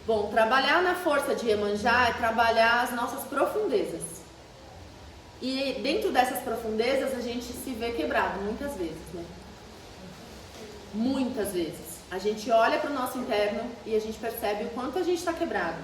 Bom, trabalhar na força de Iemanjá é trabalhar as nossas profundezas. E dentro dessas profundezas a gente se vê quebrado muitas vezes, né? Muitas vezes. A gente olha para o nosso interno e a gente percebe o quanto a gente está quebrado.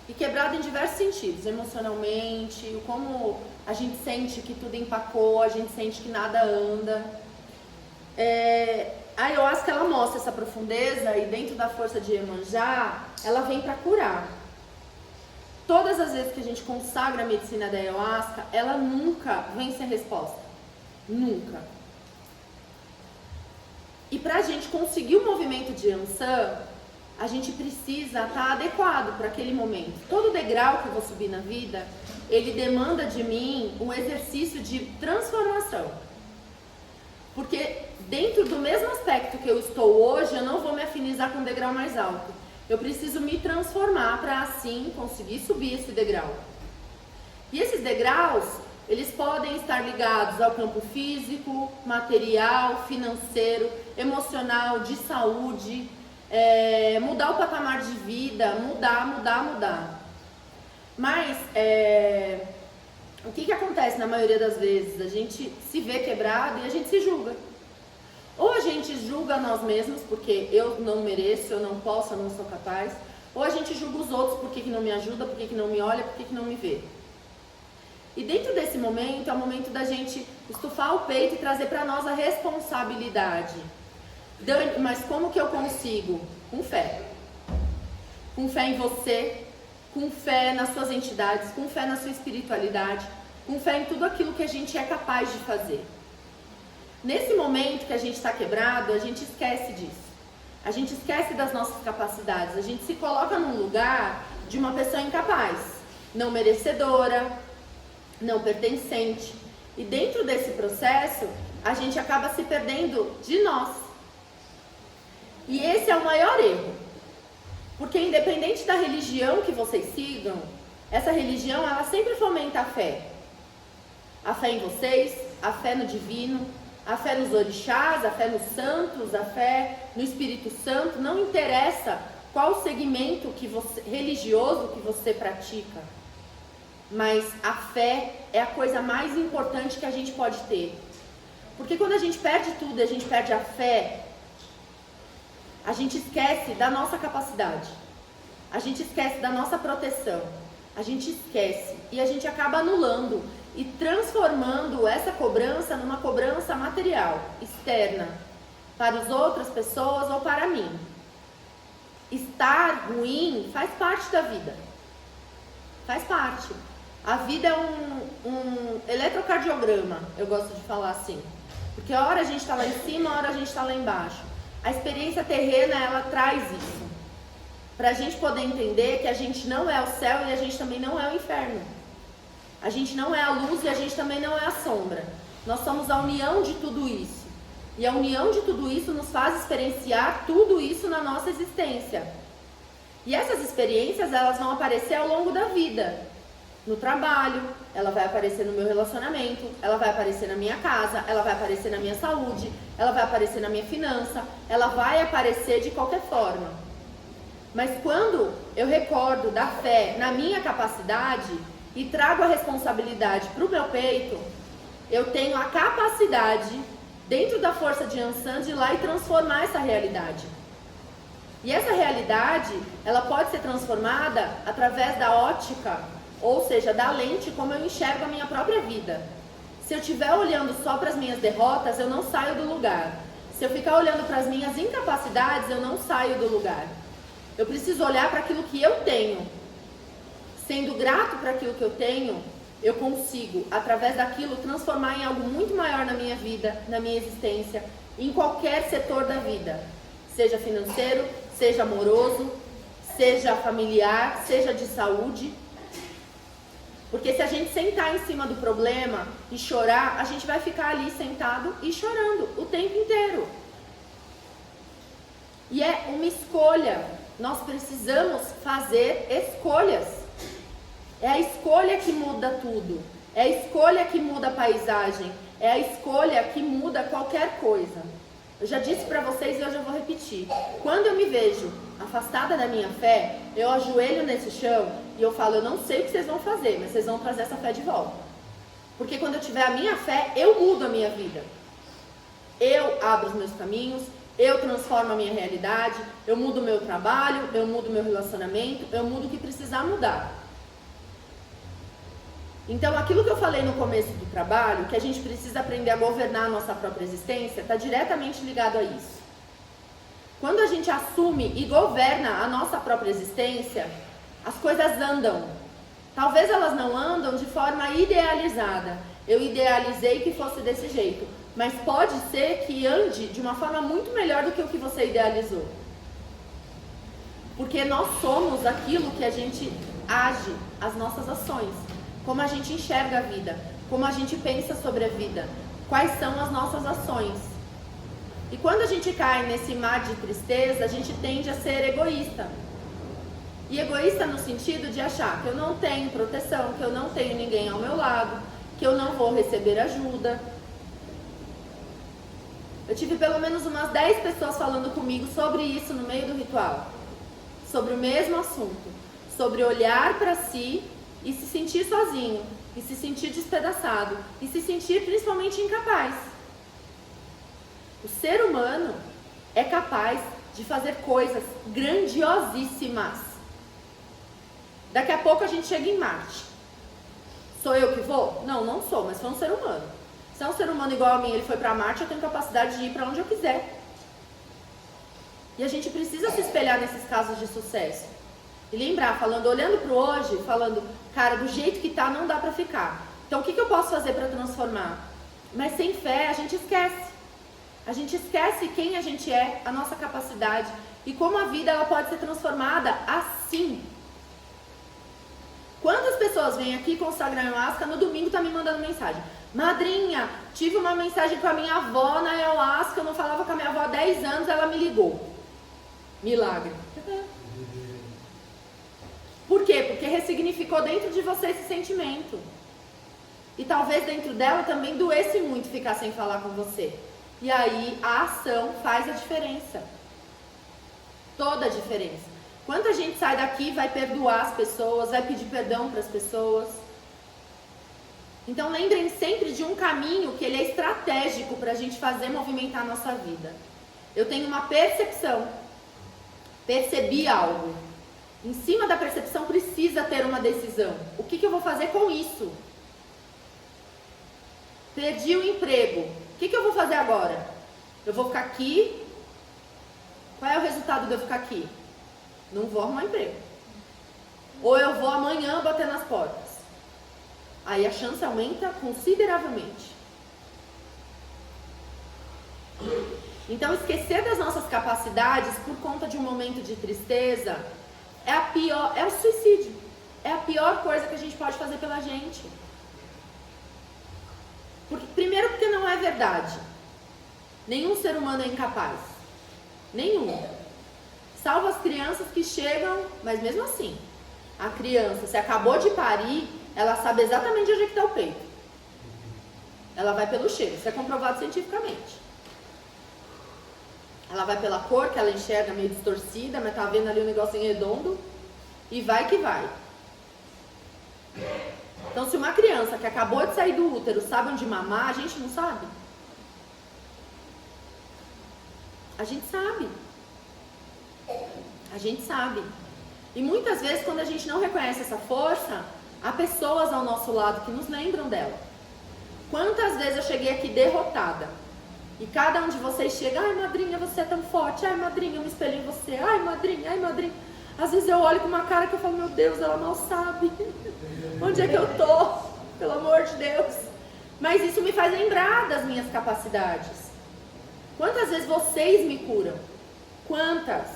E quebrado em diversos sentidos, emocionalmente, como a gente sente que tudo empacou, a gente sente que nada anda. A ayahuasca, ela mostra essa profundeza e dentro da força de Iemanjá, ela vem para curar. Todas as vezes que a gente consagra a medicina da ayahuasca, ela nunca vem sem resposta. Nunca. E para a gente conseguir o movimento de Ansan, a gente precisa estar adequado para aquele momento. Todo degrau que eu vou subir na vida, ele demanda de mim um exercício de transformação. Porque dentro do mesmo aspecto que eu estou hoje, eu não vou me afinizar com um degrau mais alto. Eu preciso me transformar para assim conseguir subir esse degrau. E esses degraus, eles podem estar ligados ao campo físico, material, financeiro, emocional, de saúde, mudar o patamar de vida, mudar. Mas o que acontece na maioria das vezes? A gente se vê quebrado e a gente se julga. Ou a gente julga nós mesmos, porque eu não mereço, eu não posso, eu não sou capaz. Ou a gente julga os outros, por que não me ajuda, por que não me olha, por que não me vê. E dentro desse momento, é o momento da gente estufar o peito e trazer para nós a responsabilidade. Dani, mas como que eu consigo? Com fé. Com fé em você, com fé nas suas entidades, com fé na sua espiritualidade, com fé em tudo aquilo que a gente é capaz de fazer. Nesse momento que a gente está quebrado, a gente esquece disso. A gente esquece das nossas capacidades. A gente se coloca num lugar de uma pessoa incapaz, não merecedora, não pertencente. E dentro desse processo, a gente acaba se perdendo de nós. E esse é o maior erro. Porque independente da religião que vocês sigam, essa religião, ela sempre fomenta a fé. A fé em vocês, a fé no divino, a fé nos orixás, a fé nos santos, a fé no Espírito Santo. Não interessa qual segmento religioso que você pratica. Mas a fé é a coisa mais importante que a gente pode ter. Porque quando a gente perde tudo e a gente perde a fé, a gente esquece da nossa capacidade. A gente esquece da nossa proteção. A gente esquece e a gente acaba anulando e transformando essa cobrança numa cobrança material, externa, para as outras pessoas ou para mim. Estar ruim faz parte da vida. Faz parte. A vida é um eletrocardiograma, eu gosto de falar assim. Porque a hora a gente está lá em cima, a hora a gente está lá embaixo. A experiência terrena, ela traz isso. Pra gente poder entender que a gente não é o céu e a gente também não é o inferno. A gente não é a luz e a gente também não é a sombra. Nós somos a união de tudo isso. E a união de tudo isso nos faz experienciar tudo isso na nossa existência. E essas experiências, elas vão aparecer ao longo da vida. No trabalho, ela vai aparecer no meu relacionamento, ela vai aparecer na minha casa, ela vai aparecer na minha saúde, ela vai aparecer na minha finança, ela vai aparecer de qualquer forma. Mas quando eu recordo da fé na minha capacidade e trago a responsabilidade para o meu peito, eu tenho a capacidade, dentro da força de Ansan, de ir lá e transformar essa realidade. E essa realidade, ela pode ser transformada através da ótica, ou seja, da lente como eu enxergo a minha própria vida. Se eu estiver olhando só para as minhas derrotas, eu não saio do lugar. Se eu ficar olhando para as minhas incapacidades, eu não saio do lugar. Eu preciso olhar para aquilo que eu tenho. Sendo grato para aquilo que eu tenho, eu consigo, através daquilo, transformar em algo muito maior na minha vida, na minha existência, em qualquer setor da vida. Seja financeiro, seja amoroso, seja familiar, seja de saúde. Porque se a gente sentar em cima do problema e chorar, a gente vai ficar ali sentado e chorando o tempo inteiro. E é uma escolha. Nós precisamos fazer escolhas. É a escolha que muda tudo. É a escolha que muda a paisagem. É a escolha que muda qualquer coisa. Eu já disse para vocês e hoje eu vou repetir. Quando eu me vejo afastada da minha fé, eu ajoelho nesse chão e eu falo, eu não sei o que vocês vão fazer, mas vocês vão trazer essa fé de volta. Porque quando eu tiver a minha fé, eu mudo a minha vida. Eu abro os meus caminhos, eu transformo a minha realidade, eu mudo o meu trabalho, eu mudo o meu relacionamento, eu mudo o que precisar mudar. Então, aquilo que eu falei no começo do trabalho, que a gente precisa aprender a governar a nossa própria existência, está diretamente ligado a isso. Quando a gente assume e governa a nossa própria existência, as coisas andam. Talvez elas não andam de forma idealizada. Eu idealizei que fosse desse jeito, mas pode ser que ande de uma forma muito melhor do que o que você idealizou. Porque nós somos aquilo que a gente age, as nossas ações. Como a gente enxerga a vida, como a gente pensa sobre a vida, quais são as nossas ações. E quando a gente cai nesse mar de tristeza, a gente tende a ser egoísta. E egoísta no sentido de achar que eu não tenho proteção, que eu não tenho ninguém ao meu lado, que eu não vou receber ajuda. Eu tive pelo menos umas 10 pessoas falando comigo sobre isso no meio do ritual. Sobre o mesmo assunto. Sobre olhar para si e se sentir sozinho, e se sentir despedaçado, e se sentir principalmente incapaz. O ser humano é capaz de fazer coisas grandiosíssimas. Daqui a pouco a gente chega em Marte. Sou eu que vou? Não, não sou, mas foi um ser humano. Se é um ser humano igual a mim, ele foi para Marte, eu tenho capacidade de ir para onde eu quiser. E a gente precisa se espelhar nesses casos de sucesso. E lembrar, olhando para o hoje, falando, cara, do jeito que tá, não dá para ficar. Então, o que eu posso fazer para transformar? Mas sem fé, a gente esquece. A gente esquece quem a gente é, a nossa capacidade e como a vida ela pode ser transformada assim. Quantas pessoas vêm aqui consagrar ayahuasca, no domingo tá me mandando mensagem. Madrinha, tive uma mensagem com a minha avó na ayahuasca, eu não falava com a minha avó há 10 anos, ela me ligou. Milagre. Por quê? Porque ressignificou dentro de você esse sentimento. E talvez dentro dela também doesse muito ficar sem falar com você. E aí a ação faz a diferença. Toda a diferença. Quanta gente sai daqui, vai perdoar as pessoas, vai pedir perdão para as pessoas. Então lembrem sempre de um caminho que ele é estratégico para a gente fazer movimentar a nossa vida. Eu tenho uma percepção. Percebi algo. Em cima da percepção precisa ter uma decisão. O que eu vou fazer com isso? Perdi o emprego. O que eu vou fazer agora? Eu vou ficar aqui? Qual é o resultado de eu ficar aqui? Não vou arrumar emprego. Ou eu vou amanhã bater nas portas. Aí a chance aumenta consideravelmente. Então esquecer das nossas capacidades por conta de um momento de tristeza é o suicídio. É a pior coisa que a gente pode fazer pela gente. Primeiro porque não é verdade. Nenhum ser humano é incapaz. Nenhum. Salvo as crianças que chegam, mas mesmo assim, a criança, se acabou de parir, ela sabe exatamente onde é que está o peito. Ela vai pelo cheiro, isso é comprovado cientificamente. Ela vai pela cor, que ela enxerga meio distorcida, mas tá vendo ali um negocinho redondo, e vai que vai. Então, se uma criança que acabou de sair do útero sabe onde mamar, a gente não sabe? A gente sabe. A gente sabe. E muitas vezes, quando a gente não reconhece essa força, há pessoas ao nosso lado que nos lembram dela. Quantas vezes eu cheguei aqui derrotada, e cada um de vocês chega, ai madrinha, você é tão forte, ai madrinha, eu me espelho em você, ai madrinha, ai madrinha. Às vezes eu olho com uma cara que eu falo, meu Deus, ela mal sabe onde é que eu tô, pelo amor de Deus. Mas isso me faz lembrar das minhas capacidades. Quantas vezes vocês me curam? Quantas?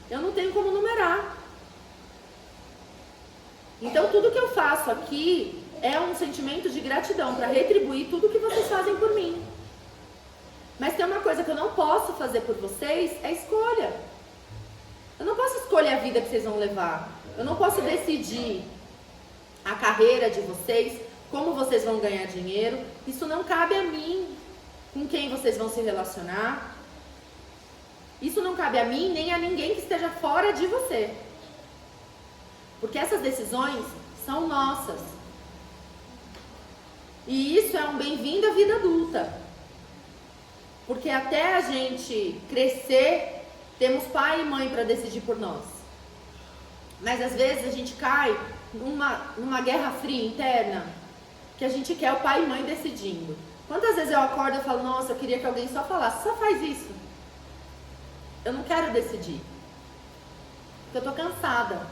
Eu não tenho como numerar. Então tudo que eu faço aqui é um sentimento de gratidão para retribuir tudo que vocês fazem por mim. Mas tem uma coisa que eu não posso fazer por vocês, é escolha. Eu não posso escolher a vida que vocês vão levar. Eu não posso decidir a carreira de vocês, como vocês vão ganhar dinheiro. Isso não cabe a mim. Com quem vocês vão se relacionar. Isso não cabe a mim nem a ninguém que esteja fora de você. Porque essas decisões são nossas. E isso é um bem-vindo à vida adulta. Porque até a gente crescer, temos pai e mãe para decidir por nós. Mas às vezes a gente cai numa guerra fria interna, que a gente quer o pai e mãe decidindo. Quantas vezes eu acordo e falo, nossa, eu queria que alguém só falasse, só faz isso. Eu não quero decidir. Porque eu tô cansada.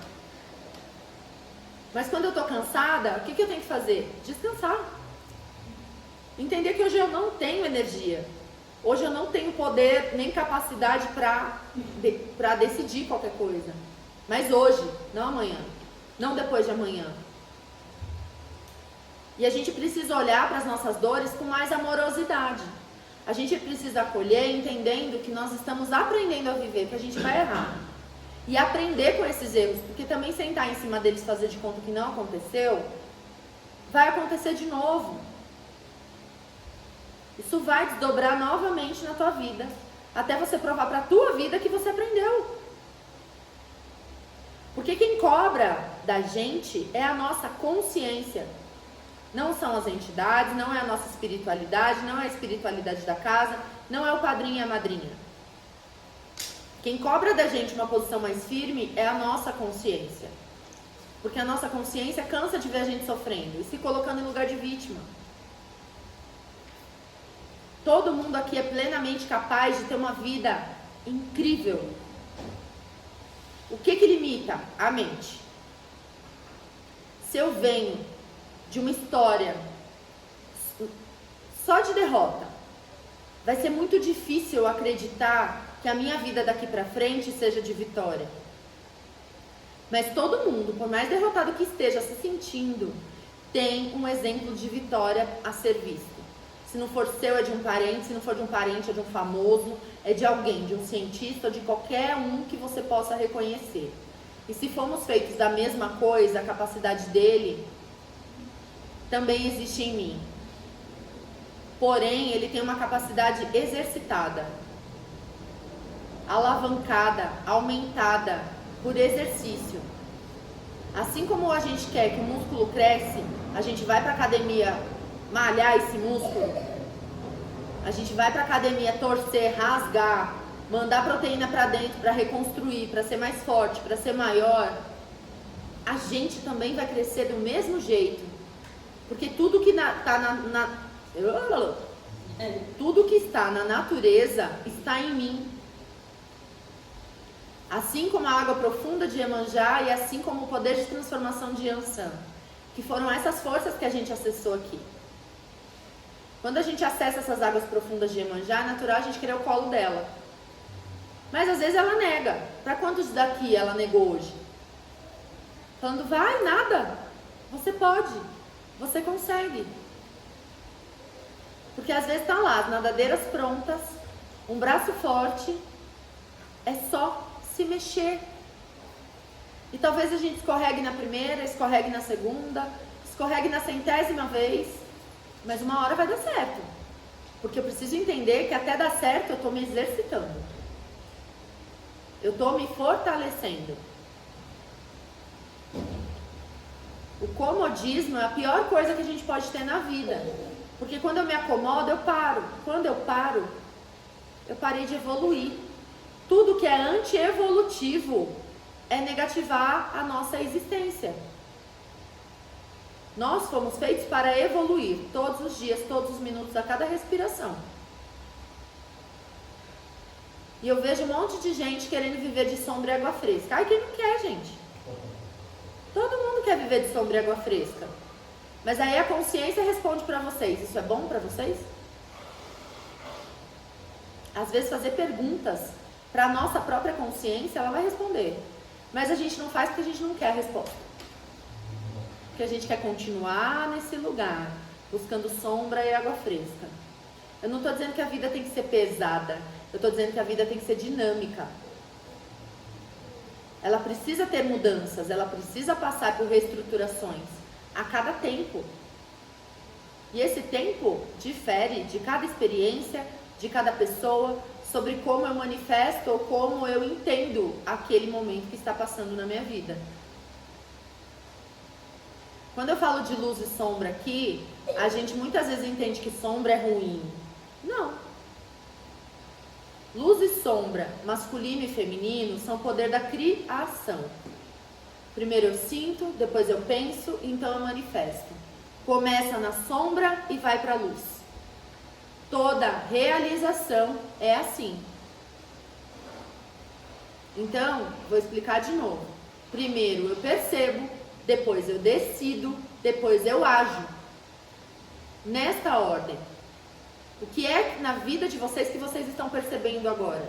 Mas quando eu tô cansada, o que eu tenho que fazer? Descansar. Entender que hoje eu não tenho energia. Hoje eu não tenho poder nem capacidade para decidir qualquer coisa. Mas hoje, não amanhã. Não depois de amanhã. E a gente precisa olhar para as nossas dores com mais amorosidade. A gente precisa acolher entendendo que nós estamos aprendendo a viver, que a gente vai errar. E aprender com esses erros, porque também sentar em cima deles, fazer de conta que não aconteceu, vai acontecer de novo. Isso vai desdobrar novamente na tua vida, até você provar para a tua vida que você aprendeu. Porque quem cobra da gente é a nossa consciência. Não são as entidades, não é a nossa espiritualidade, não é a espiritualidade da casa, não é o padrinho e a madrinha. Quem cobra da gente uma posição mais firme é a nossa consciência. Porque a nossa consciência cansa de ver a gente sofrendo e se colocando em lugar de vítima. Todo mundo aqui é plenamente capaz de ter uma vida incrível. O que limita? A mente. Se eu venho de uma história só de derrota, vai ser muito difícil eu acreditar que a minha vida daqui pra frente seja de vitória. Mas todo mundo, por mais derrotado que esteja se sentindo, tem um exemplo de vitória a ser visto. Se não for seu, é de um parente, se não for de um parente, é de um famoso, é de alguém, de um cientista, ou de qualquer um que você possa reconhecer. E se formos feitos da mesma coisa, a capacidade dele também existe em mim. Porém, ele tem uma capacidade exercitada, alavancada, aumentada por exercício. Assim como a gente quer que o músculo cresce, a gente vai para academia malhar esse músculo, a gente vai para academia torcer, rasgar, mandar proteína para dentro para reconstruir, para ser mais forte, para ser maior, a gente também vai crescer do mesmo jeito. Porque tudo que tudo que está na natureza está em mim. Assim como a água profunda de Iemanjá e assim como o poder de transformação de Yansan, que foram essas forças que a gente acessou aqui. Quando a gente acessa essas águas profundas de Iemanjá, é natural a gente querer o colo dela. Mas às vezes ela nega. Para quantos daqui ela negou hoje? Falando, vai, nada. Você pode. Você consegue. Porque às vezes tá lá, as nadadeiras prontas, um braço forte, é só se mexer. E talvez a gente escorregue na primeira, escorregue na segunda, escorregue na 100ª vez, mas uma hora vai dar certo. Porque eu preciso entender que até dar certo eu estou me exercitando. Eu estou me fortalecendo. O comodismo é a pior coisa que a gente pode ter na vida. Porque quando eu me acomodo, eu paro. Quando eu paro, eu parei de evoluir. Tudo que é anti-evolutivo é negativar a nossa existência. Nós fomos feitos para evoluir todos os dias, todos os minutos, a cada respiração. E eu vejo um monte de gente querendo viver de sombra e água fresca. Ai, quem não quer, gente? Todo mundo quer viver de sombra e água fresca. Mas aí a consciência responde para vocês. Isso é bom para vocês? Às vezes fazer perguntas para a nossa própria consciência, ela vai responder. Mas a gente não faz porque a gente não quer a resposta. Porque a gente quer continuar nesse lugar, buscando sombra e água fresca. Eu não estou dizendo que a vida tem que ser pesada. Eu estou dizendo que a vida tem que ser dinâmica. Ela precisa ter mudanças, ela precisa passar por reestruturações a cada tempo. E esse tempo difere de cada experiência, de cada pessoa. sobre como eu manifesto ou como eu entendo aquele momento que está passando na minha vida. Quando eu falo de luz e sombra aqui, a gente muitas vezes entende que sombra é ruim. Não. Luz e sombra, masculino e feminino, são o poder da criação. Primeiro eu sinto, depois eu penso, então eu manifesto. Começa na sombra e vai para a luz. Toda realização é assim. Então, vou explicar de novo. Primeiro eu percebo, depois eu decido, depois eu ajo. Nesta ordem. O que é na vida de vocês que vocês estão percebendo agora?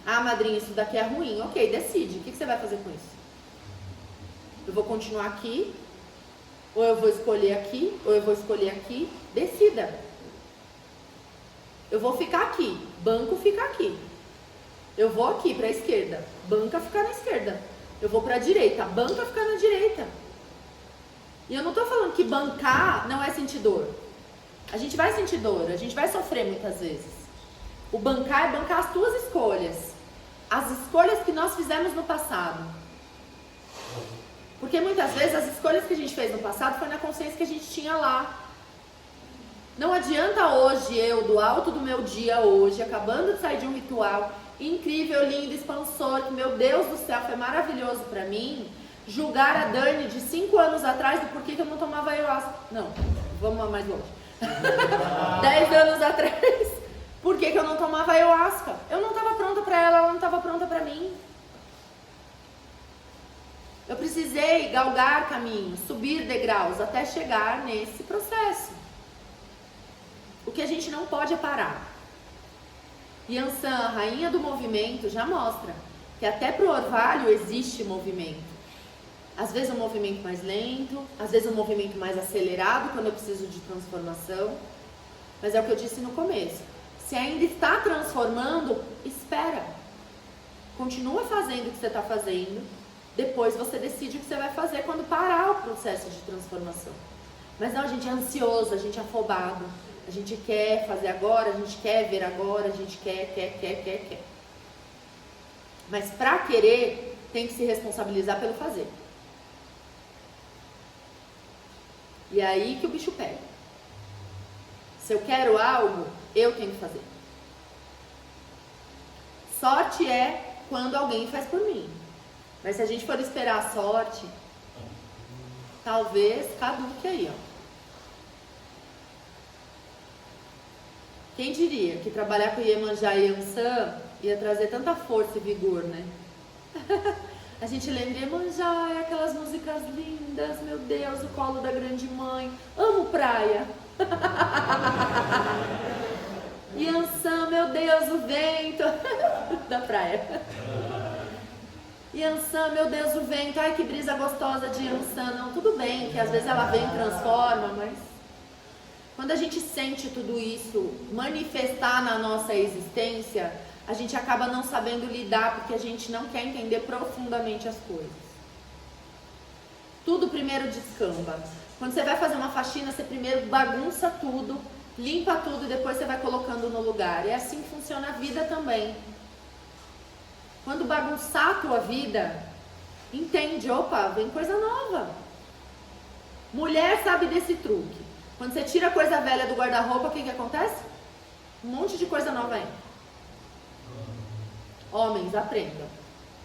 Ah, madrinha, isso daqui é ruim. Ok, decide. O que você vai fazer com isso? Eu vou continuar aqui? Ou eu vou escolher aqui? Ou eu vou escolher aqui? Decida. Eu vou ficar aqui. Banco fica aqui. Eu vou aqui para a esquerda. Banca ficar na esquerda. Eu vou para a direita. Banca ficar na direita. E eu não estou falando que bancar não é sentir dor. A gente vai sentir dor, a gente vai sofrer muitas vezes. O bancar é bancar as tuas escolhas. As escolhas que nós fizemos no passado. Porque muitas vezes as escolhas que a gente fez no passado foi na consciência que a gente tinha lá. Não adianta hoje eu, do alto do meu dia hoje, acabando de sair de um ritual incrível, lindo, expansor, que meu Deus do céu, foi maravilhoso pra mim, julgar a Dani de 5 anos atrás do porquê que eu não tomava ayahuasca. Não, vamos mais longe. 10 anos atrás, por que eu não tomava ayahuasca? Eu não estava pronta para ela não estava pronta para mim. Eu precisei galgar caminhos, subir degraus até chegar nesse processo. O que a gente não pode é parar. Yansan, a rainha do movimento, já mostra que até para o orvalho existe movimento. Às vezes um movimento mais lento, às vezes um movimento mais acelerado quando eu preciso de transformação. Mas é o que eu disse no começo. Se ainda está transformando, espera. Continua fazendo o que você está fazendo. Depois você decide o que você vai fazer quando parar o processo de transformação. Mas não, a gente é ansioso, a gente é afobado. A gente quer fazer agora, a gente quer ver agora, a gente quer. Mas para querer, tem que se responsabilizar pelo fazer. E é aí que o bicho pega. Se eu quero algo, eu tenho que fazer. Sorte é quando alguém faz por mim. Mas se a gente for esperar a sorte, talvez caduque aí, ó. Quem diria que trabalhar com Iemanjá e Yansan ia trazer tanta força e vigor, né? A gente lembra Iemanjá, é aquelas músicas lindas, meu Deus, o colo da grande mãe, amo praia. Yansan, meu Deus, o vento da praia. Yansan, meu Deus, o vento, ai que brisa gostosa de Yansan. Não, tudo bem, que às vezes ela vem e transforma, mas quando a gente sente tudo isso manifestar na nossa existência, a gente acaba não sabendo lidar porque a gente não quer entender profundamente as coisas. Tudo primeiro descamba. Quando você vai fazer uma faxina, você primeiro bagunça tudo, limpa tudo e depois você vai colocando no lugar. E assim funciona a vida também. Quando bagunçar a tua vida, entende, opa, vem coisa nova. Mulher sabe desse truque. Quando você tira coisa velha do guarda-roupa, o que acontece? Um monte de coisa nova entra. Homens, aprendam.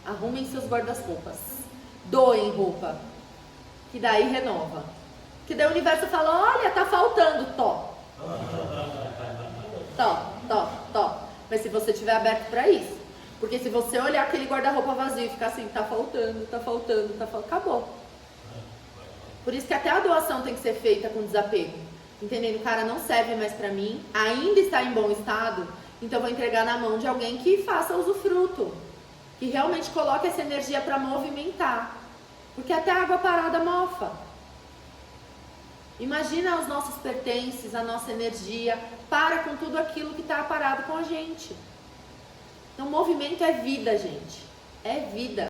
Arrumem seus guarda-roupas. Doem roupa. Que daí renova. Que daí o universo fala, olha, tá faltando, tó. Tó. Mas se você estiver aberto para isso. Porque se você olhar aquele guarda-roupa vazio e ficar assim, tá faltando, acabou. Por isso que até a doação tem que ser feita com desapego. Entendendo? O cara não serve mais para mim, ainda está em bom estado, então eu vou entregar na mão de alguém que faça usufruto. Que realmente coloque essa energia para movimentar. Porque até a água parada mofa. Imagina os nossos pertences, a nossa energia, para com tudo aquilo que está parado com a gente. Então, movimento é vida, gente. É vida.